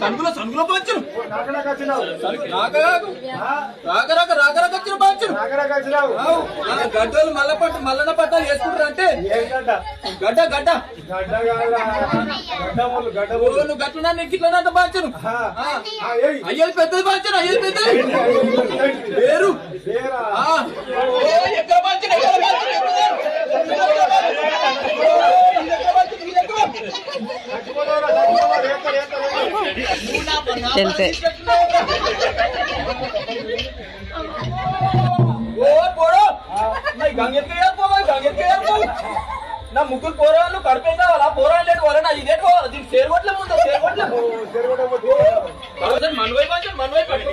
సనుగులో పంచను గడ్డలు మల్లన పట్టాలు వేసుకుంటారు అంటే గడ్డ గడ్డ నువ్వు గట్లనా నీకు ఇట్లనంత పంచను అయ్యేది పెద్దది పంచను అయ్యేది పెద్దది పేరు ఎక్కడ పంచను తెలిసే నా ముగ్గురు పోరాళ్ళు కడుపేం కావాలా పోరాళ్ళు లేడు వాళ్ళ దీనికి చేరుకోవట్లే ముందు చేరుకోవట్లే మనవై పంచారు మనవై పట్టు